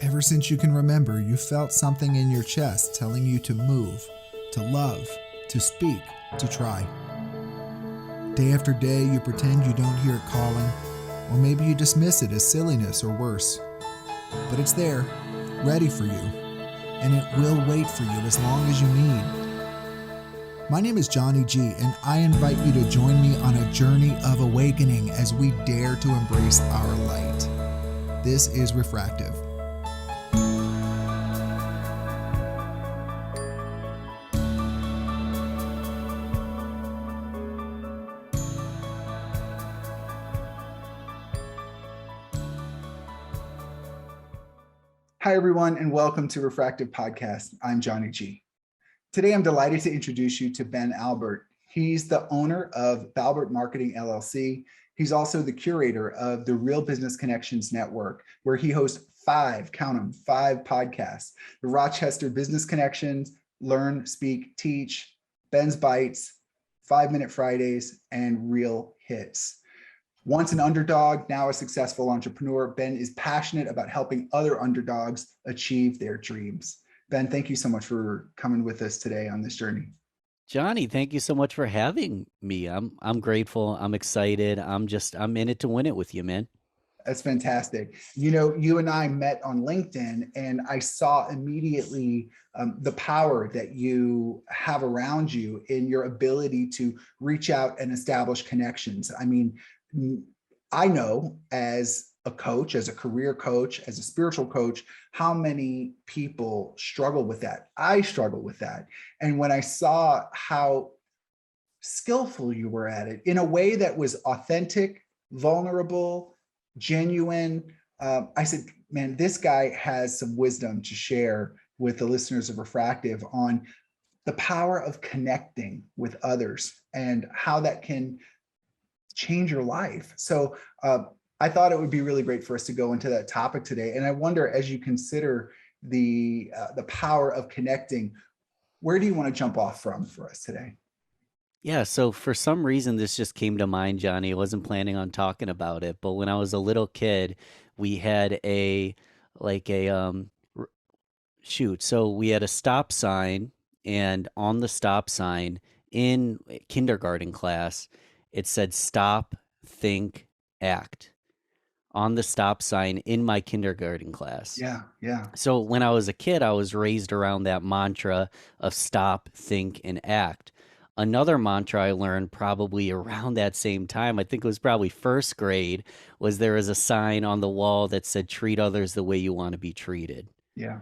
Ever since you can remember, you felt something in your chest telling you to move, to love, to speak, to try. Day after day, you pretend you don't hear it calling, or maybe you dismiss it as silliness or worse. But it's there, ready for you, and it will wait for you as long as you need. My name is Johnny G, and I invite you to join me on a journey of awakening as we dare to embrace our light. This is Refractive. Hi, everyone, and welcome to Refractive Podcast. I'm Johnny G. Today, I'm delighted to introduce you to Ben Albert. He's the owner of Albert Marketing, LLC. He's also the curator of the Real Business Connections Network, where he hosts five podcasts: the Rochester Business Connections, Learn, Speak, Teach, Ben's Bites, 5-Minute Fridays, and Real Hits. Once an underdog, now a successful entrepreneur, Ben is passionate about helping other underdogs achieve their dreams. Ben, thank you so much for coming with us today on this journey. Johnny, thank you so much for having me. I'm grateful. I'm excited. I'm in it to win it with you, man. That's fantastic. You know, you and I met on LinkedIn, and I saw immediately the power that you have around you in your ability to reach out and establish connections. I mean, I know as a coach, as a career coach, as a spiritual coach, how many people struggle with that. I struggle with that. And when I saw how skillful you were at it in a way that was authentic, vulnerable, genuine, I said, man, this guy has some wisdom to share with the listeners of Refractive on the power of connecting with others and how that can change your life. So I thought it would be really great for us to go into that topic today. And I wonder, as you consider the power of connecting, where do you want to jump off from for us today? Yeah, so for some reason this just came to mind, Johnny. I wasn't planning on talking about it, but when I was a little kid, we had a like a r- shoot. So we had a stop sign, and on the stop sign in kindergarten class, it said stop, think, act. On the stop sign in my kindergarten class. Yeah, yeah. So when I was a kid, I was raised around that mantra of stop, think, and act. Another mantra I learned probably around that same time, I think it was probably first grade, was there was a sign on the wall that said treat others the way you want to be treated. Yeah.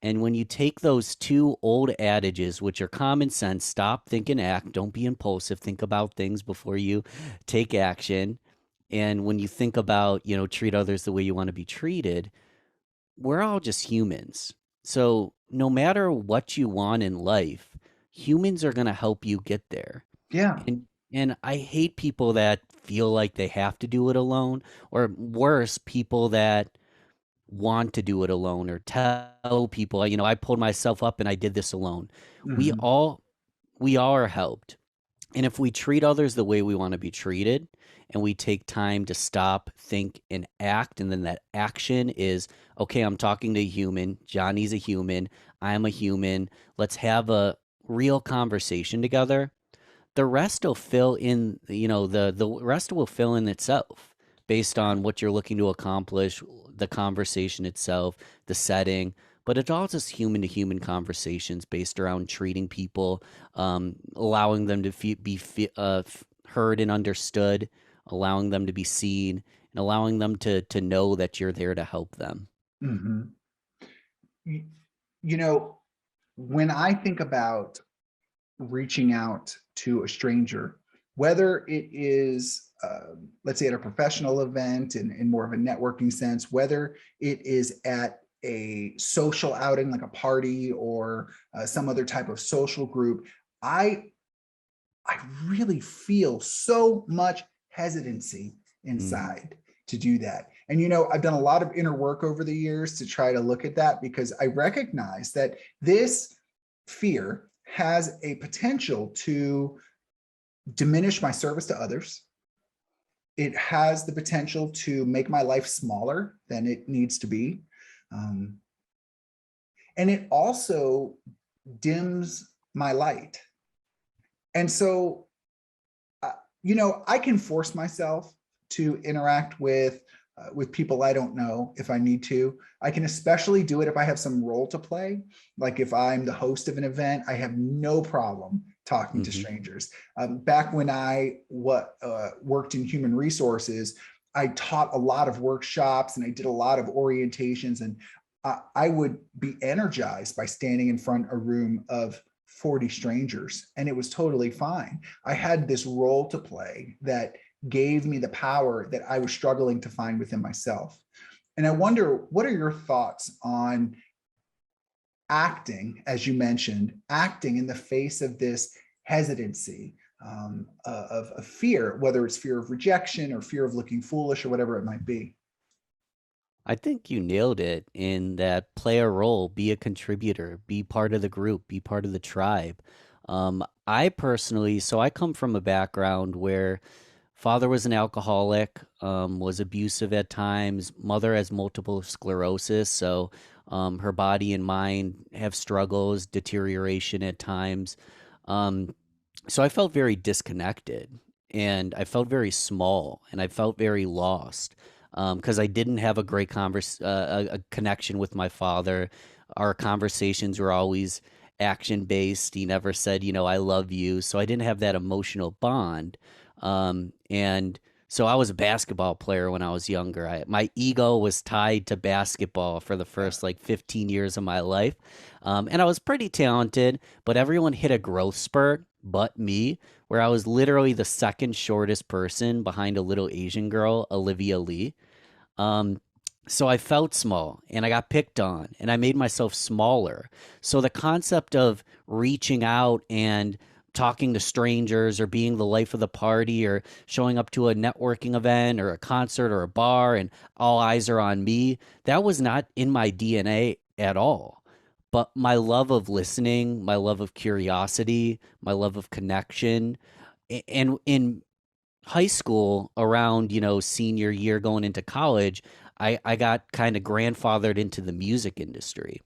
And when you take those two old adages, which are common sense, stop, think, and act, don't be impulsive, think about things before you take action. And when you think about, treat others the way you want to be treated, we're all just humans. So no matter what you want in life, humans are going to help you get there. Yeah. And I hate people that feel like they have to do it alone, or worse, people that want to do it alone or tell people, I pulled myself up and I did this alone. We Hmm. all we all are helped. And if we treat others the way we want to be treated, and we take time to stop, think, and act, and then that action is, okay, I'm talking to a human, Johnny's a human, I'm a human, let's have a real conversation together. The rest will fill in, the rest will fill in itself based on what you're looking to accomplish, the conversation itself, the setting. But it's all just human to human conversations based around treating people, allowing them to be heard and understood, allowing them to be seen, and allowing them to know that you're there to help them. Hmm. You, you know, when I think about reaching out to a stranger, whether it is, let's say, at a professional event in more of a networking sense, whether it is at a social outing like a party or some other type of social group, I I really feel so much hesitancy Mm. inside to do that. And I've done a lot of inner work over the years to try to look at that because I recognize that this fear has a potential to diminish my service to others. It has the potential to make my life smaller than it needs to be. Um, and it also dims my light. And so, uh, I can force myself to interact with people I don't know if I need to. I can especially do it if I have some role to play. Like if I'm the host of an event, I have no problem talking to Hmm. strangers. Back when I worked in human resources, I taught a lot of workshops and I did a lot of orientations, and I would be energized by standing in front of a room of 40 strangers, and it was totally fine. I had this role to play that gave me the power that I was struggling to find within myself. And I wonder, what are your thoughts on acting, as you mentioned, acting in the face of this hesitancy, of fear, whether it's fear of rejection or fear of looking foolish or whatever it might be? I think you nailed it in that play a role, be a contributor, be part of the group, be part of the tribe. I personally, so I come from a background where father was an alcoholic, was abusive at times. Mother has multiple sclerosis, so her body and mind have struggles, deterioration at times. Um, so I felt very disconnected and I felt very small and I felt very lost because I didn't have a great a connection with my father. Our conversations were always action based. He never said, I love you. So I didn't have that emotional bond. And so I was a basketball player when I was younger. My ego was tied to basketball for the Yeah. first like 15 years of my life. And I was pretty talented, but everyone hit a growth spurt but me, where I was literally the second shortest person behind a little Asian girl, Olivia Lee. Um, so I felt small and I got picked on and I made myself smaller. So the concept of reaching out and talking to strangers or being the life of the party or showing up to a networking event or a concert or a bar and all eyes are on me, that was not in my DNA at all. But my love of listening, my love of curiosity, my love of connection, and in high school around senior year going into college, I got kind of grandfathered into the music industry,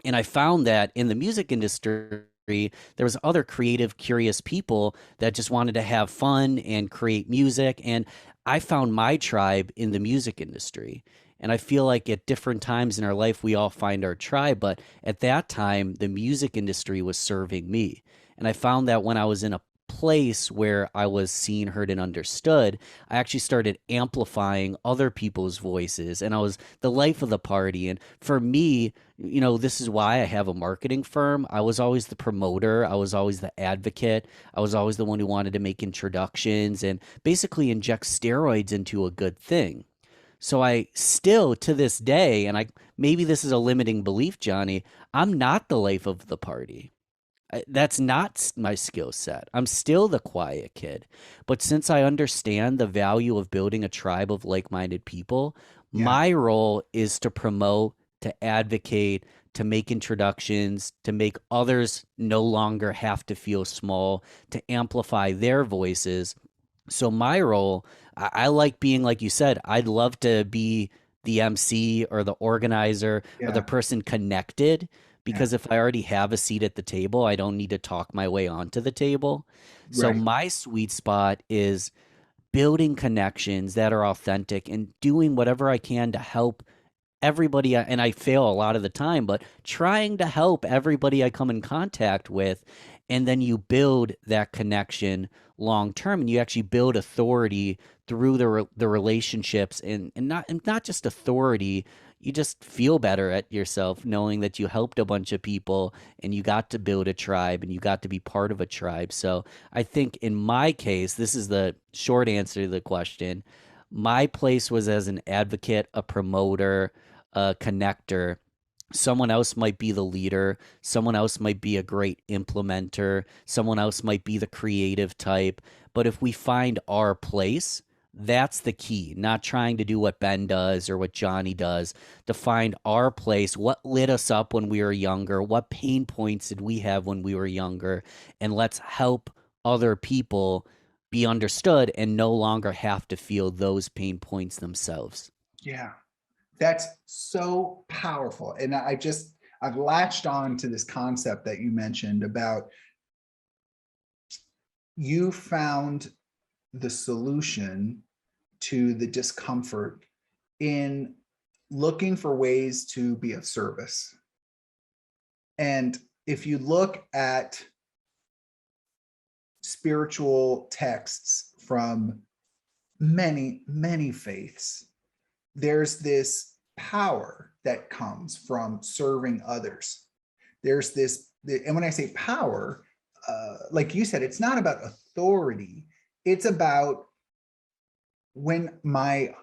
and I found that in the music industry there was other creative curious people that just wanted to have fun and create music, and I found my tribe in the music industry. And I feel like at different times in our life we all find our tribe, but at that time the music industry was serving me. And I found that when I was in a place where I was seen, heard, and understood, I actually started amplifying other people's voices and I was the life of the party. And for me, this is why I have a marketing firm. I was always the promoter, I was always the advocate, I was always the one who wanted to make introductions and basically inject steroids into a good thing. So I still to this day, and I maybe this is a limiting belief, Johnny, I'm not the life of the party. That's not my skill set. I'm still the quiet kid. But since I understand the value of building a tribe of like minded people, Yeah. my role is to promote, to advocate, to make introductions, to make others no longer have to feel small, to amplify their voices. So my role, I like being like you said, I'd love to be the MC or the organizer or the Yeah. person connected Yeah. because if I already have a seat at the table, I don't need to talk my way onto the table. So Right. my sweet spot is building connections that are authentic and doing whatever I can to help everybody, and I fail a lot of the time, but trying to help everybody I come in contact with. And then you build that connection long term and you actually build authority through the relationships and not just authority. You just feel better at yourself knowing that you helped a bunch of people and you got to build a tribe and you got to be part of a tribe. So I think in my case, this is the short answer to the question. My place was as an advocate, a promoter, a connector. Someone else might be the leader. Someone else might be a great implementer. Someone else might be the creative type. But if we find our place, that's the key. Not trying to do what Ben does or what Johnny does, to find our place. What lit us up when we were younger? What pain points did we have when we were younger? And let's help other people be understood and no longer have to feel those pain points themselves. Yeah. That's so powerful. And I've latched on to this concept that you mentioned about you found the solution to the discomfort in looking for ways to be of service. And if you look at spiritual texts from many, many faiths, there's this power that comes from serving others. There's this, and when I say power, like you said, it's not about authority. It's about when my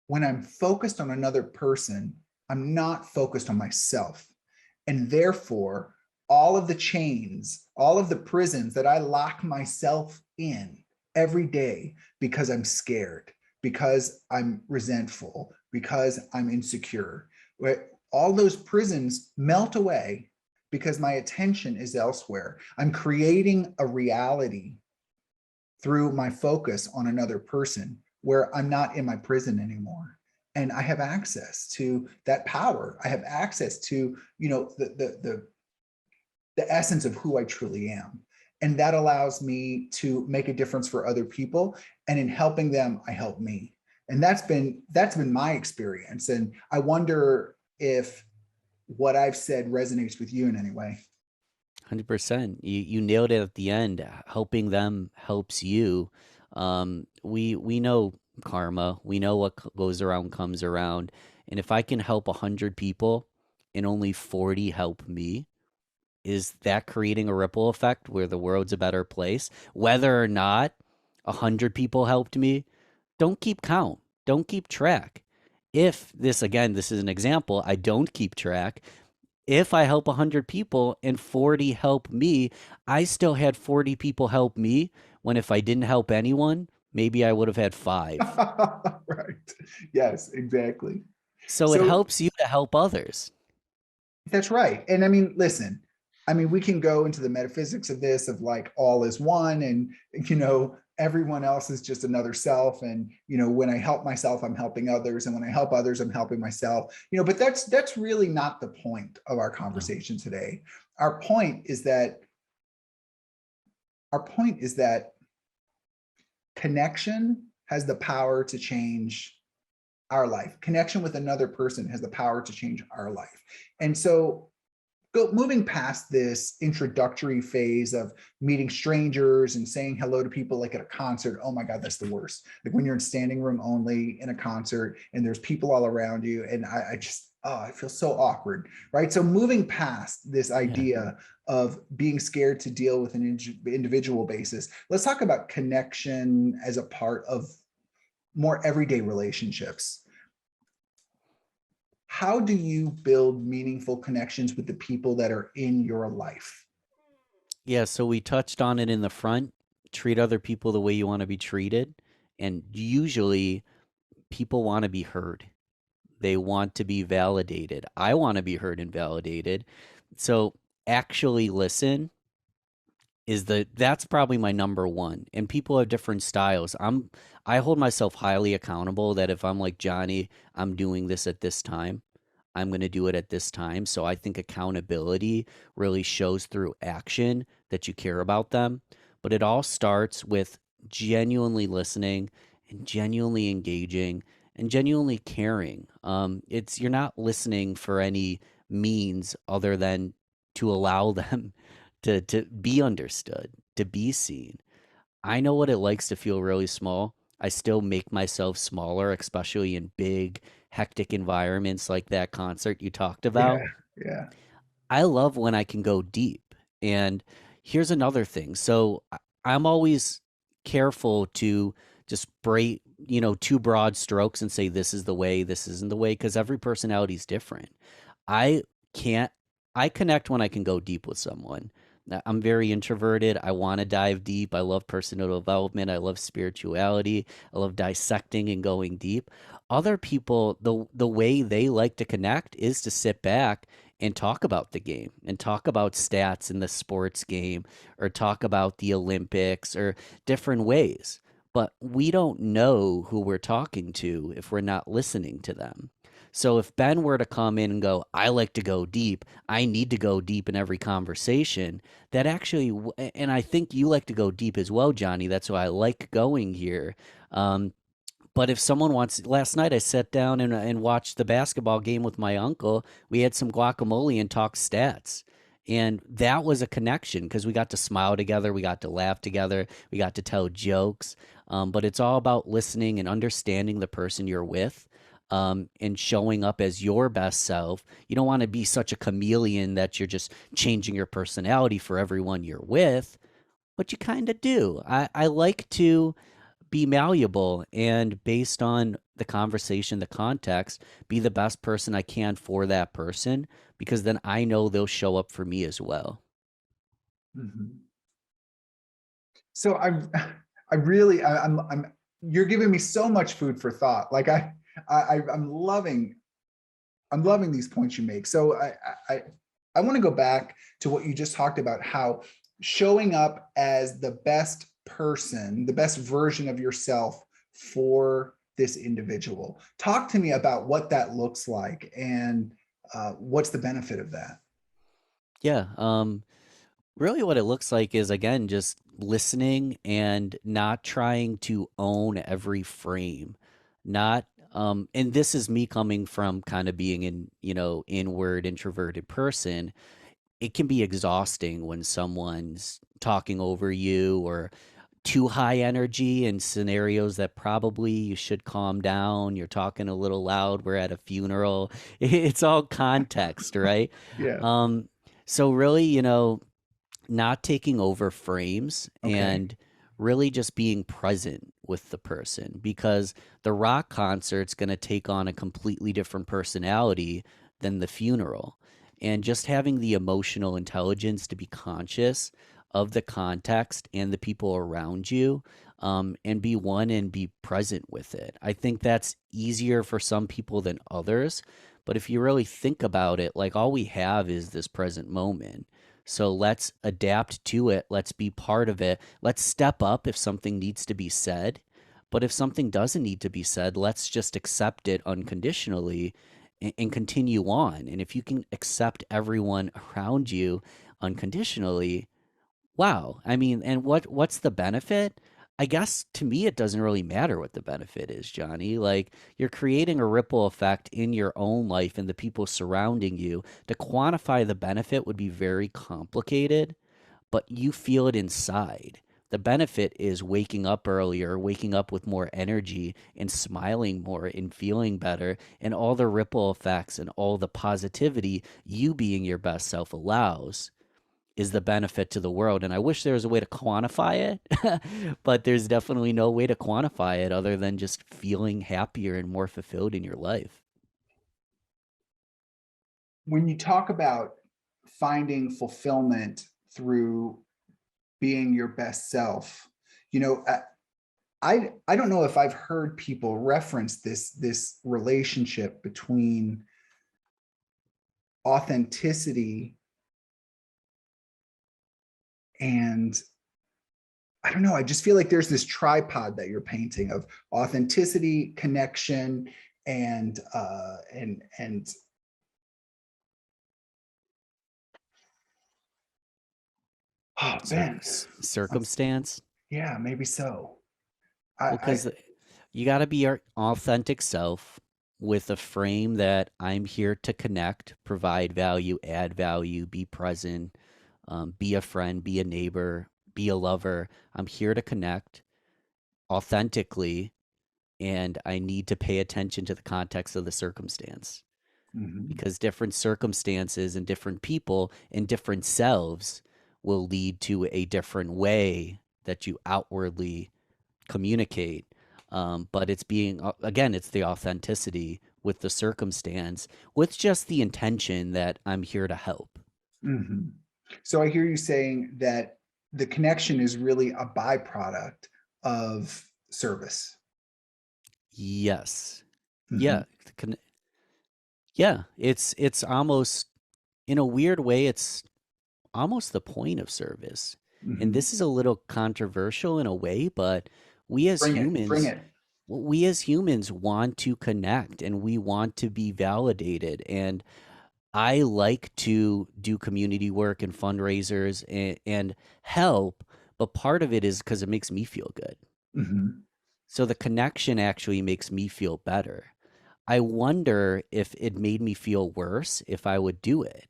when I'm focused on another person, I'm not focused on myself. And therefore, all of the chains, all of the prisons that I lock myself in every day because I'm scared, because I'm resentful, because I'm insecure, right? All those prisons melt away because my attention is elsewhere. I'm creating a reality through my focus on another person where I'm not in my prison anymore. And I have access to that power. I have access to, the essence of who I truly am. And that allows me to make a difference for other people. And in helping them, I help me. And that's been my experience. And I wonder if what I've said resonates with you in any way. 100%. You nailed it at the end. Helping them helps you. We know karma. We know what goes around comes around. And if I can help 100 people and only 40 help me, is that creating a ripple effect where the world's a better place? Whether or not 100 people helped me, don't keep count. Don't keep track. If this, again, this is an example, I don't keep track. If I help 100 people and 40 help me, I still had 40 people help me, when if I didn't help anyone, maybe I would have had five. Right. Yes, exactly. So it So helps you to help others. that's right. And I mean, listen, I mean, we can go into the metaphysics of this, of like all is one, and, everyone else is just another self. And, when I help myself, I'm helping others. And when I help others, I'm helping myself, but that's really not the point of our No. conversation today. Our point is that, our point is that connection has the power to change our life. Connection with another person has the power to change our life. And so, moving past this introductory phase of meeting strangers and saying hello to people like at a concert. Oh my God, that's the worst. Like when you're in standing room only in a concert and there's people all around you. And I just, I feel so awkward, right? So moving past this Yeah. idea of being scared to deal with an individual basis, let's talk about connection as a part of more everyday relationships. How do you build meaningful connections with the people that are in your life? Yeah, so we touched on it in the front. Treat other people the way you want to be treated. And usually people want to be heard. They want to be validated. I want to be heard and validated. So actually listen is that's probably my number one. And people have different styles. I hold myself highly accountable that if I'm like Johnny, I'm doing this at this time. I'm going to do it at this time. So I think accountability really shows through action that you care about them. But it all starts with genuinely listening and genuinely engaging and genuinely caring. It's you're not listening for any means other than to allow them to be understood, to be seen. I know what it likes to feel really small. I still make myself smaller, especially in big, hectic environments like that concert you talked Yeah, about. yeah, I love when I can go deep. And here's another thing. So I'm always careful to just break, two broad strokes and say, this is the way, this isn't the way, because every personality is different. I can't, I connect when I can go deep with someone. I'm very introverted. I want to dive deep. I love personal development. I love spirituality. I love dissecting and going deep. Other people, the way they like to connect is to sit back and talk about the game and talk about stats in the sports game or talk about the Olympics or different ways. But we don't know who we're talking to if we're not listening to them. So if Ben were to come in and go, I like to go deep, I need to go deep in every conversation, that actually, and I think you like to go deep as well, Johnny. That's why I like going here. Um, but if someone wants, last night I sat down and watched the basketball game with my uncle. We had some guacamole and talked stats. And that was a connection because we got to smile together, we got to laugh together, we got to tell jokes. But it's all about listening and understanding the person you're with, and showing up as your best self. You don't want to be such a chameleon that you're just changing your personality for everyone you're with, but you kind of do. I like to be malleable and based on the conversation, the context, be the best person I can for that person because then I know they'll show up for me as well. Mhm. So I really, you're giving me so much food for thought. Like I'm loving these points you make. So I, I want to go back to what you just talked about, how showing up as the best person, the best version of yourself for this individual. Talk to me about what that looks like and what's the benefit of that? Yeah. Really what it looks like is again just listening and not trying to own every frame. Not and this is me coming from kind of being an, inward introverted person. It can be exhausting when someone's talking over you or too high energy in scenarios that probably you should calm down. You're talking a little loud. We're at a funeral. It's all context, right? Yeah. Um, so really, not taking over frames Okay. and really just being present with the person because the rock concert's going to take on a completely different personality than the funeral. And just having the emotional intelligence to be conscious of the context and the people around you, and be one and be present with it. I think that's easier for some people than others. But if you really think about it, like all we have is this present moment. So let's adapt to it. Let's be part of it. Let's step up if something needs to be said. But if something doesn't need to be said, let's just accept it unconditionally and continue on. And if you can accept everyone around you unconditionally, wow. I mean, and what's the benefit? I guess to me it doesn't really matter what the benefit is, Johnny. Like you're creating a ripple effect in your own life and the people surrounding you. To quantify the benefit would be very complicated, but you feel it inside. The benefit is waking up earlier, waking up with more energy and smiling more and feeling better and all the ripple effects and all the positivity you being your best self allows is the benefit to the world. And I wish there was a way to quantify it, but there's definitely no way to quantify it other than just feeling happier and more fulfilled in your life. When you talk about finding fulfillment through being your best self, you know, I don't know if I've heard people reference this relationship between authenticity and I don't know, I just feel like there's this tripod that you're painting of authenticity, connection, and oh man, that's Circumstance. yeah, maybe so. Well, I because you got to be your authentic self with a frame that I'm here to connect, provide value, add value, be present, be a friend, be a neighbor, be a lover. I'm here to connect authentically, and I need to pay attention to the context of the circumstance mhm, because different circumstances and different people and different selves will lead to a different way that you outwardly communicate. But it's being, again, it's the authenticity with the circumstance, with just the intention that I'm here to help. mhm. So I hear you saying that the connection is really a byproduct of service. Yes. Mhm, Yeah. Yeah. It's almost, in a weird way, it's almost the point of service. And mhm. this is a little controversial in a way, but we as Bring it, bring humans, it. we as humans want to connect and we want to be validated. And I like to do community work and fundraisers and help, but part of it is because it makes me feel good. Hmm. So the connection actually makes me feel better. I wonder if it made me feel worse if I would do it.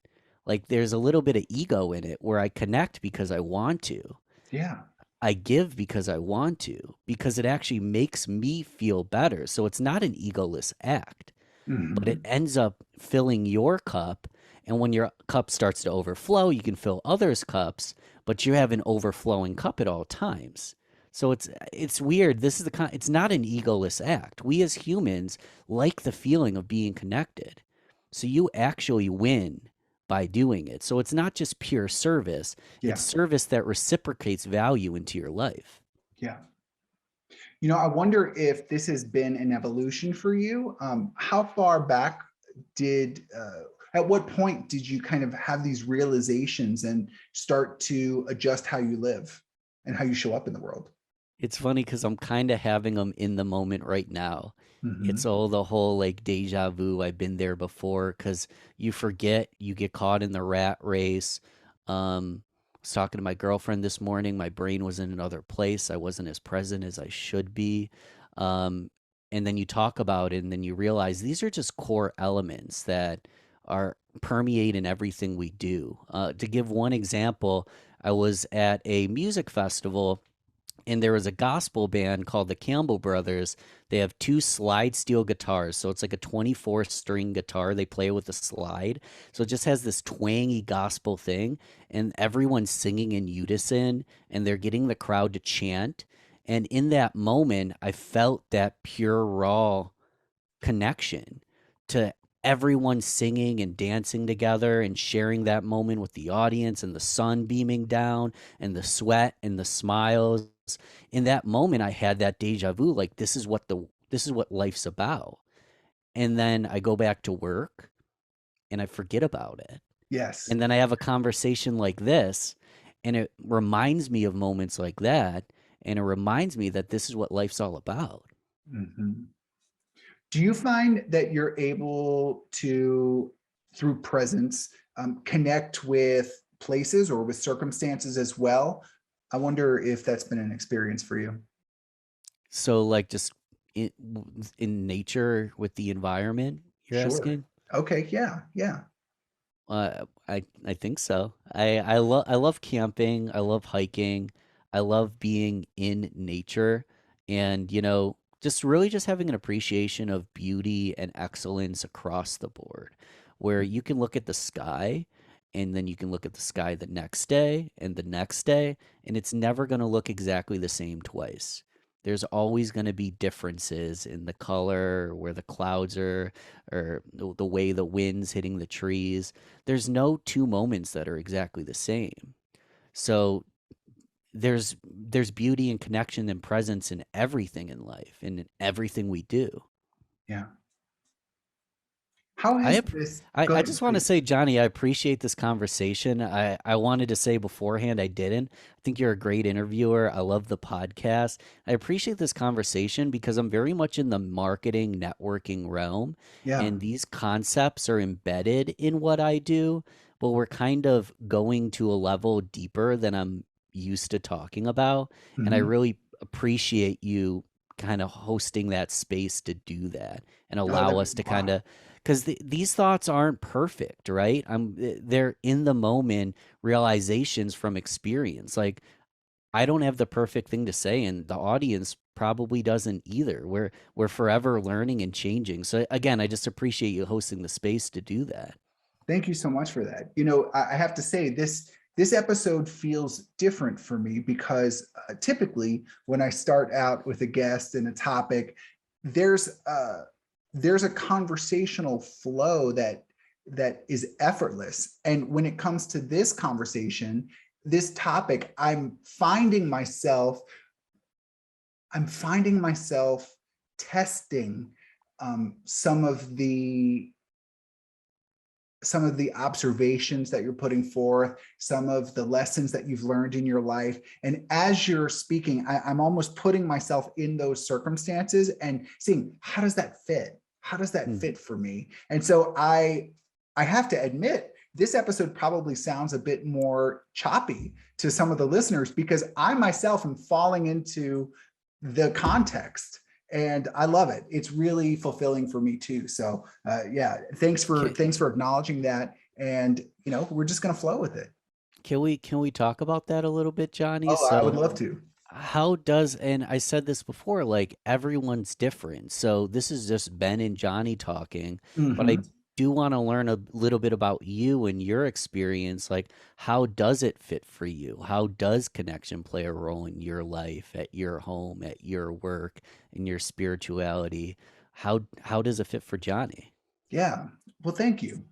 Like there's a little bit of ego in it where I connect because I want to. Yeah. I give because I want to, because it actually makes me feel better. So it's not an egoless act, but it Hmm. ends up filling your cup. And when your cup starts to overflow, you can fill others' cups, but you have an overflowing cup at all times. So it's weird. This is it's not an egoless act. We as humans like the feeling of being connected. So you actually win by doing it. So it's not just pure service, it's Yeah. service that reciprocates value into your life. Yeah. I wonder if this has been an evolution for you. How far back at what point did you kind of have these realizations and start to adjust how you live and how you show up in the world? It's funny because I'm kind of having them in the moment right now. It's Hmm. all the whole like deja vu. I've been there before because you forget, you get caught in the rat race. I was talking to my girlfriend this morning. My brain was in another place. I wasn't as present as I should be. Um, and then you talk about it, and then you realize these are just core elements that are permeate in everything we do. To give one example, I was at a music festival and there was a gospel band called the Campbell Brothers. They have two slide steel guitars. So it's like a 24 string guitar. They play with a slide. So it just has this twangy gospel thing. And everyone's singing in unison and they're getting the crowd to chant. And in that moment, I felt that pure, raw connection to everyone singing and dancing together and sharing that moment with the audience and the sun beaming down and the sweat and the smiles. In that moment I had that deja vu, like this is what life's about. And then I go back to work and I forget about it. Yes. And then I have a conversation like this and it reminds me of moments like that and it reminds me that this is what life's all about. Hmm. Do you find that you're able to, through presence, connect with places or with circumstances as well? I wonder if that's been an experience for you. So, like, just in in nature with the environment, you're Sure. asking? Okay. Yeah. Yeah. I think so. I love camping. I love hiking. I love being in nature, and just really just having an appreciation of beauty and excellence across the board, where you can look at the sky, and then you can look at the sky the next day and the next day, and it's never going to look exactly the same twice. There's always going to be differences in the color, where the clouds are, or the way the wind's hitting the trees. There's no two moments that are exactly the same. So there's beauty and connection and presence in everything in life and in everything we do. Yeah. How I has app- this, I, go I ahead, just want to please. say, Johnny, I appreciate this conversation. I wanted to say beforehand I didn't. I think you're a great interviewer. I love the podcast. I appreciate this conversation because I'm very much in the marketing networking realm, Yeah. and these concepts are embedded in what I do, but we're kind of going to a level deeper than I'm used to talking about. And I Hmm. really appreciate you kind of hosting that space to do that and Oh, allow us to kind wow. of, because these thoughts aren't perfect, right? They're in the moment realizations from experience. Like I don't have the perfect thing to say, and the audience probably doesn't either. We're forever learning and changing. So again, I just appreciate you hosting the space to do that. Thank you so much for that. I have to say this episode feels different for me because typically when I start out with a guest and a topic, there's there's a conversational flow that is effortless. And when it comes to this conversation, this topic, I'm finding myself testing some of the some of the observations that you're putting forth, some of the lessons that you've learned in your life. And as you're speaking, I'm almost putting myself in those circumstances and seeing, how does that fit? How does that Mhm. fit for me? And so I have to admit, this episode probably sounds a bit more choppy to some of the listeners because I myself am falling into the context, and I love it. It's really fulfilling for me too. So yeah, Can, thanks for acknowledging that. And we're just gonna flow with it. can we talk about that a little bit, Johnny? Oh, I would So love to. how does, and I said this before, like everyone's different. So this is just Ben and Johnny talking, but I Hmm. do want to learn a little bit about you and your experience. Like, how does it fit for you? How does connection play a role in your life, at your home, at your work, in your spirituality? How does it fit for Johnny? Yeah. Well, thank you.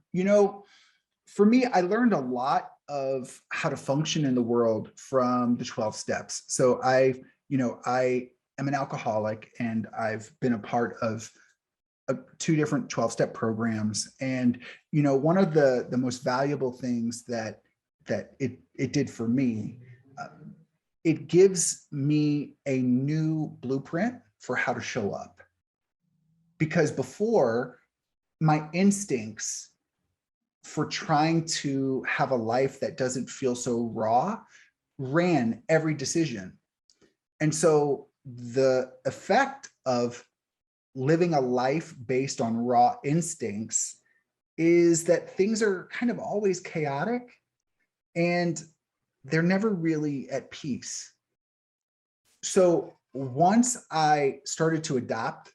For me, I learned a lot of how to function in the world from the 12 steps. So I am an alcoholic, and I've been a part of two different 12-step programs. And one of the most valuable things that it did for me, uh, it gives me a new blueprint for how to show up. Because before, my instincts for trying to have a life that doesn't feel so raw ran every decision. And so the effect of living a life based on raw instincts is that things are kind of always chaotic, and they're never really at peace. So once I started to adopt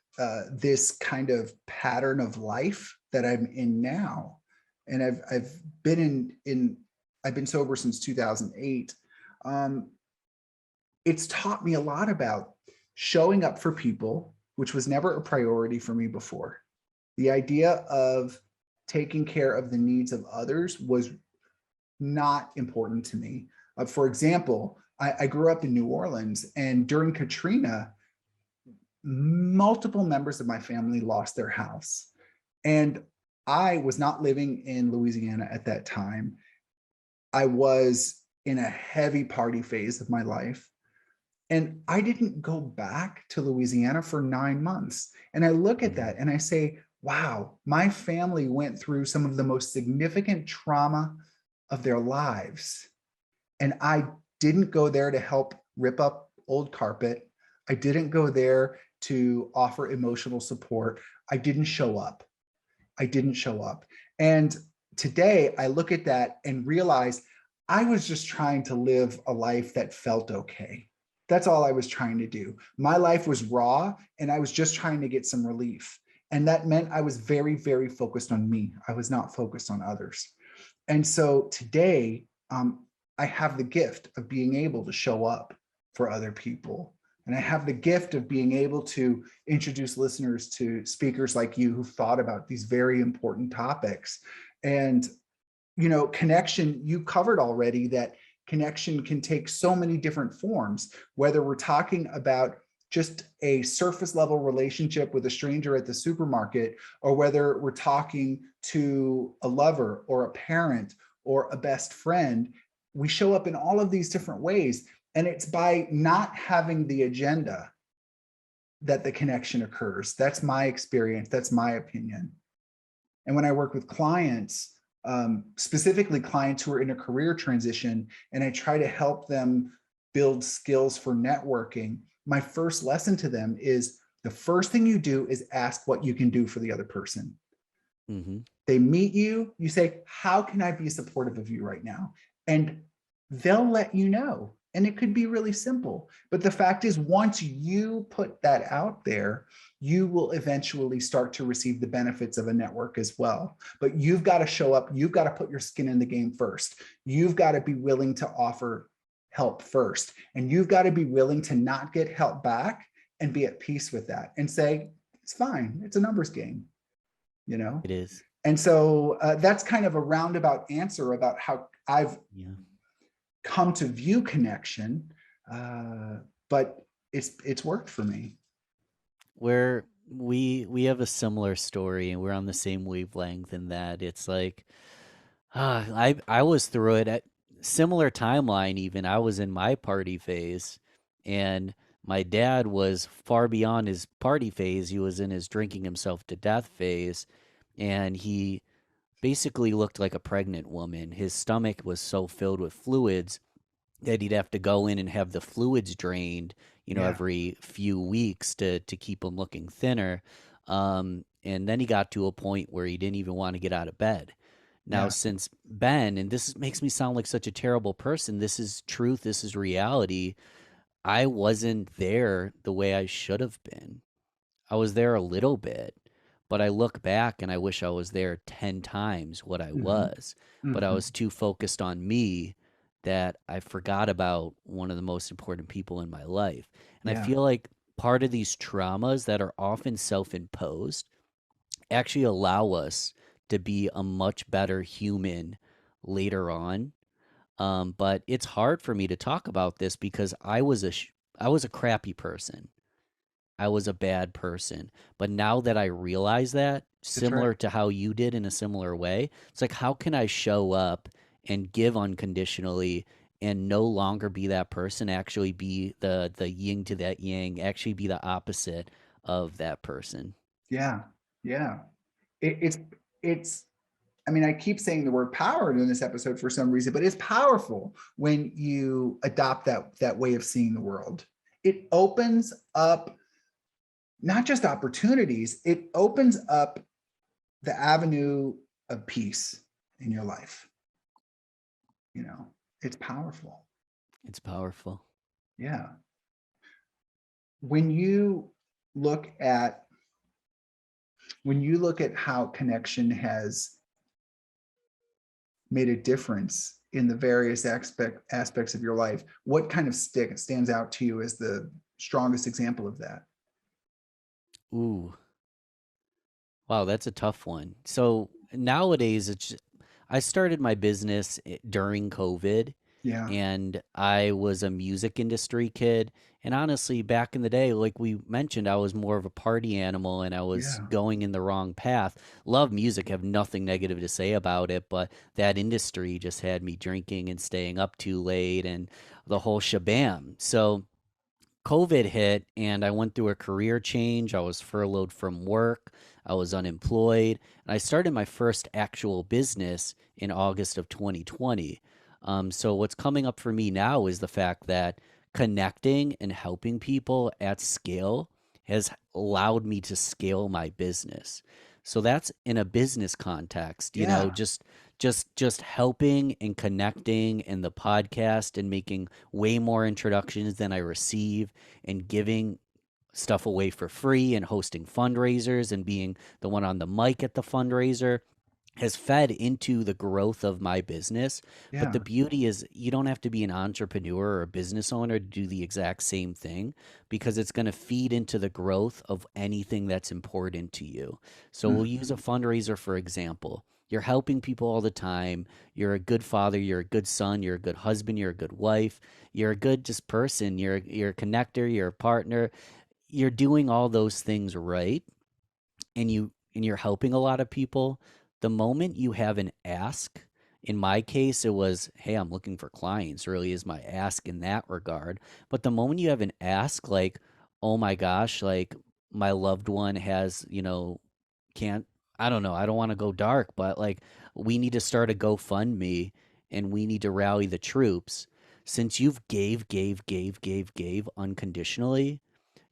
this kind of pattern of life that I'm in now, and I've been in I've been sober since 2008. Um, it's taught me a lot about showing up for people, which was never a priority for me before. The idea of taking care of the needs of others was not important to me. For example, I grew up in New Orleans, and during Katrina, multiple members of my family lost their house. And I was not living in Louisiana at that time. I was in a heavy party phase of my life. And I didn't go back to Louisiana for 9 months. And I look at Mhm. that and I say, wow, my family went through some of the most significant trauma of their lives. And I didn't go there to help rip up old carpet. I didn't go there to offer emotional support. I didn't show up. I didn't show up. And today I look at that and realize I was just trying to live a life that felt okay. That's all I was trying to do. My life was raw, and I was just trying to get some relief. And that meant I was very, very focused on me. I was not focused on others. And so today, I have the gift of being able to show up for other people. And I have the gift of being able to introduce listeners to speakers like you who've thought about these very important topics. And, connection, you covered already that connection can take so many different forms, whether we're talking about just a surface level relationship with a stranger at the supermarket, or whether we're talking to a lover or a parent or a best friend. We show up in all of these different ways. And it's by not having the agenda that the connection occurs. That's my experience. That's my opinion. And when I work with clients, specifically clients who are in a career transition, and I try to help them build skills for networking, my first lesson to them is the first thing you do is ask what you can do for the other person. Mhm. They meet you, you say, how can I be supportive of you right now? And they'll let you know. And it could be really simple. But the fact is, once you put that out there, you will eventually start to receive the benefits of a network as well. But you've got to show up. You've got to put your skin in the game first. You've got to be willing to offer help first. And you've got to be willing to not get help back and be at peace with that and say, it's fine. It's a numbers game, you know? It is. And so that's kind of a roundabout answer about how I've Yeah. come to view connection, uh, but it's worked for me. Where we have a similar story, and we're on the same wavelength in that it's like, I was through it at similar timeline even. I was in my party phase, and my dad was far beyond his party phase. He was in his drinking himself to death phase, and he basically looked like a pregnant woman. His stomach was so filled with fluids that he'd have to go in and have the fluids drained, Yeah, every few weeks to keep him looking thinner. And then he got to a point where he didn't even want to get out of bed. Now, yeah, since Ben, and this makes me sound like such a terrible person, this is truth, this is reality. I wasn't there the way I should have been. I was there a little bit, but I look back and I wish I was there 10 times what I hmm was. But I hmm was too focused on me that I forgot about one of the most important people in my life. And I yeah, feel like part of these traumas that are often self imposed actually allow us to be a much better human later on. But it's hard for me to talk about this because I was a crappy person. I was a bad person. But now that I realize that, that's right. similar to how you did in a similar way, it's like, how can I show up and give unconditionally and no longer be that person, actually be the yin to that yang, actually be the opposite of that person? Yeah, yeah. It's I mean, I keep saying the word power in this episode for some reason, but it's powerful when you adopt that way of seeing the world. It opens up not just opportunities, it opens up the avenue of peace in your life. You know, it's powerful. It's powerful. Yeah. When you look at how connection has made a difference in the various aspects of your life, what kind of stands out to you as the strongest example of that? Ooh, wow, that's a tough one. So nowadays, I started my business during COVID, Yeah, and I was a music industry kid. And honestly, back in the day, like we mentioned, I was more of a party animal and I was yeah, going in the wrong path. Love music, have nothing negative to say about it, but that industry just had me drinking and staying up too late and the whole shabam. So COVID hit and I went through a career change. I was furloughed from work. I was unemployed. And I started my first actual business in August of 2020. So, what's coming up for me now is the fact that connecting and helping people at scale has allowed me to scale my business. So, that's in a business context, yeah. just helping and connecting in the podcast and making way more introductions than I receive and giving stuff away for free and hosting fundraisers and being the one on the mic at the fundraiser has fed into the growth of my business. But the Yeah. beauty is, you don't have to be an entrepreneur or a business owner to do the exact same thing because it's going to feed into the growth of anything that's important to you. So we'll use a Mhm. fundraiser, for example. You're helping people all the time. You're a good father. You're a good son. You're a good husband. You're a good wife. You're a good just person. You're a connector. You're a partner. You're doing all those things right, and you're helping a lot of people. The moment you have an ask, in my case it was, hey, I'm looking for clients, really is my ask in that regard. But the moment you have an ask like, oh my gosh, like my loved one has, can't, I don't know, I don't want to go dark, but like we need to start a GoFundMe and we need to rally the troops. Since you've gave unconditionally,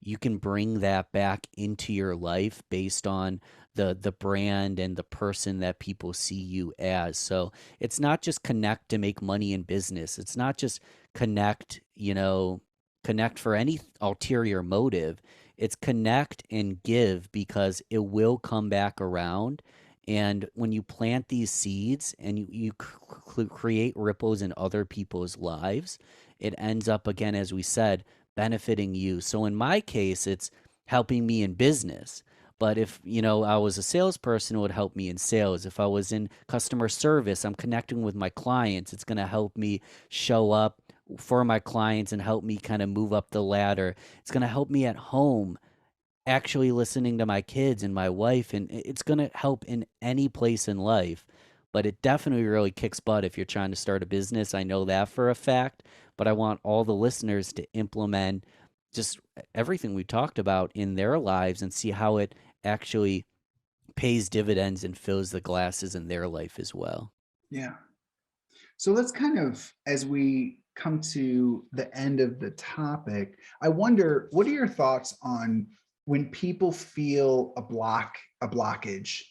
you can bring that back into your life based on the brand and the person that people see you as. So it's not just connect to make money in business. It's not just connect, connect for any ulterior motive. It's connect and give because it will come back around. And when you plant these seeds and you create ripples in other people's lives, it ends up, again, as we said, benefiting you. So in my case, it's helping me in business. But if, I was a salesperson, it would help me in sales. If I was in customer service, I'm connecting with my clients. It's going to help me show up for my clients and help me kind of move up the ladder. It's going to help me at home actually listening to my kids and my wife, and it's going to help in any place in life. But it definitely really kicks butt if you're trying to start a business. I know that for a fact, but I want all the listeners to implement just everything we talked about in their lives and see how it actually pays dividends and fills the glasses in their life as well. Yeah. So let's kind of, as we come to the end of the topic, I wonder, what are your thoughts on when people feel a blockage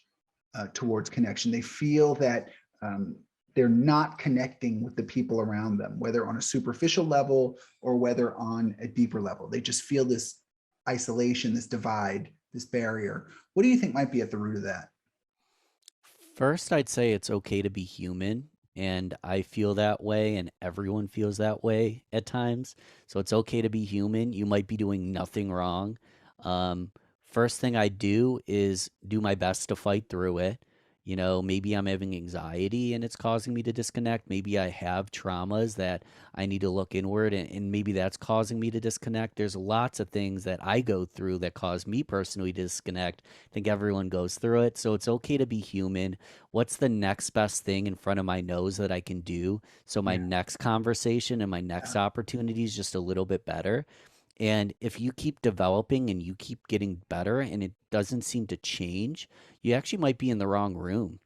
towards connection? They feel that they're not connecting with the people around them, whether on a superficial level or whether on a deeper level. They just feel this isolation, this divide, this barrier. What do you think might be at the root of that? First, I'd say it's okay to be human. And I feel that way, and everyone feels that way at times. So it's okay to be human. You might be doing nothing wrong. Um, First thing I do is do my best to fight through it. Maybe I'm having anxiety and it's causing me to disconnect. Maybe I have traumas that I need to look inward, and maybe that's causing me to disconnect. There's lots of things that I go through that cause me personally to disconnect. I think everyone goes through it. So it's okay to be human. What's the next best thing in front of my nose that I can do so my Yeah, next conversation and my next yeah. opportunity is just a little bit better? And if you keep developing and you keep getting better and it doesn't seem to change, you actually might be in the wrong room.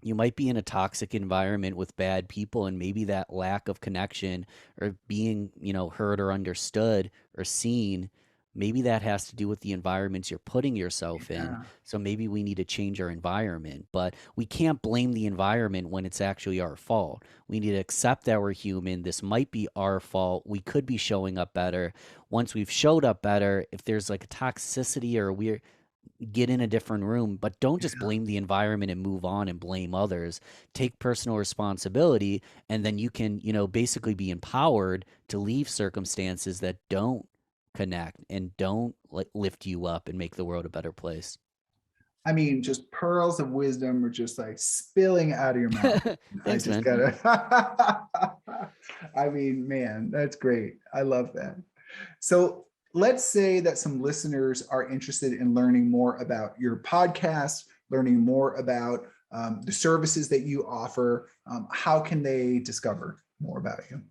You might be in a toxic environment with bad people, and maybe that lack of connection or being, heard or understood or seen, maybe that has to do with the environments you're putting yourself in. Yeah. So maybe we need to change our environment, but we can't blame the environment when it's actually our fault. We need to accept that we're human. This might be our fault. We could be showing up better. Once we've showed up better, if there's like a toxicity or a weird, get in a different room, but don't just blame the environment and move on and blame others. Take personal responsibility, and then you can, basically be empowered to leave circumstances that don't connect and don't like lift you up and make the world a better place. I mean, just pearls of wisdom are just like spilling out of your mouth. I Thanks, just man. gotta, I mean, man, that's great. I love that. So let's say that some listeners are interested in learning more about your podcast, learning more about the services that you offer. How can they discover more about you?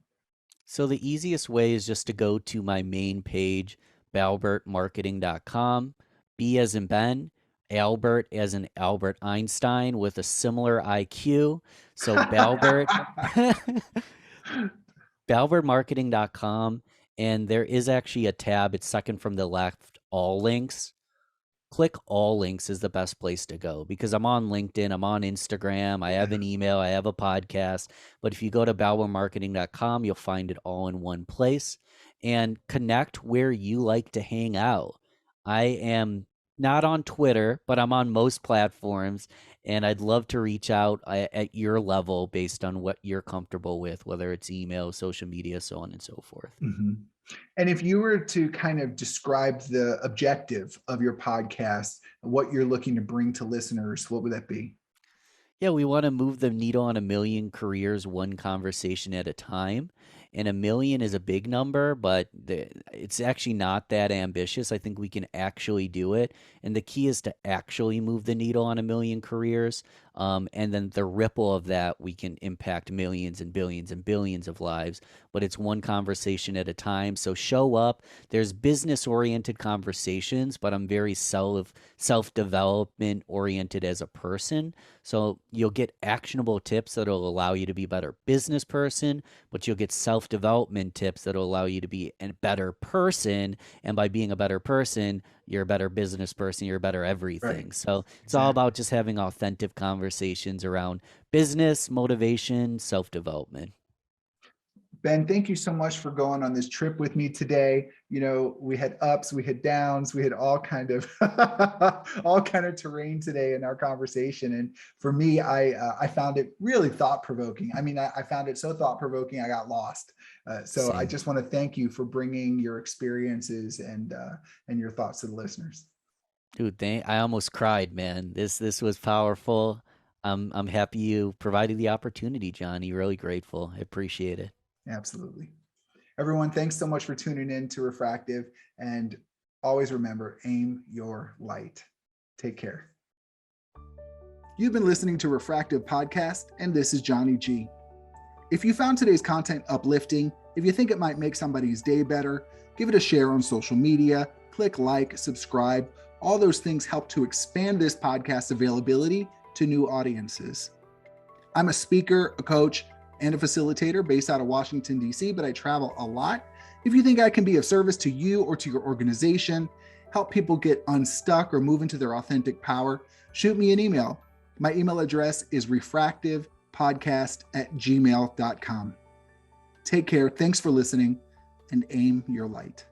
So the easiest way is just to go to my main page, balbertmarketing.com. B as in Ben, Albert as in Albert Einstein with a similar IQ. So Balbert, balbertmarketing.com. And there is actually a tab, it's second from the left, all links. Click all links is the best place to go because I'm on LinkedIn, I'm on Instagram, I have an email, I have a podcast. But if you go to balbertmarketing.com, you'll find it all in one place and connect where you like to hang out. I am not on Twitter, but I'm on most platforms, and I'd love to reach out at your level based on what you're comfortable with, whether it's email, social media, so on and so forth. Mhm. And if you were to kind of describe the objective of your podcast, what you're looking to bring to listeners, what would that be? Yeah, we want to move the needle on a million careers, one conversation at a time. And a million is a big number, but it's actually not that ambitious. I think we can actually do it. And the key is to actually move the needle on a million careers. And then the ripple of that, we can impact millions and billions of lives. But it's one conversation at a time. So show up. There's business oriented conversations, but I'm very self development oriented as a person. So you'll get actionable tips that'll allow you to be a better business person, but you'll get self-development tips that'll allow you to be a better person. And by being a better person, you're a better business person, you're a better Right. everything. So it's all Exactly. about just having authentic conversations around business, motivation, self-development. Ben, thank you so much for going on this trip with me today. You know, we had ups, we had downs, we had all kind of all kind of terrain today in our conversation. And for me, I found it really thought provoking. I mean, I found it so thought provoking, I got lost. So I Same. just want to thank you for bringing your experiences and your thoughts to the listeners. Dude, I almost cried, man. This was powerful. I'm happy you provided the opportunity, Johnny. Really grateful. I appreciate it. Absolutely. Everyone, thanks so much for tuning in to Refractive. And Always remember, aim your light. Take care. You've been listening to Refractive Podcast, and this is Johnny G. If you found today's content uplifting, if you think it might make somebody's day better, give it a share on social media, click like, subscribe. All those things help to expand this podcast's availability to new audiences. I'm a speaker, a coach, and a facilitator based out of Washington, D.C., but I travel a lot. If you think I can be of service to you or to your organization, help people get unstuck or move into their authentic power, shoot me an email. My email address is refractivepodcast@gmail.com. Take care. Thanks for listening, and aim your light.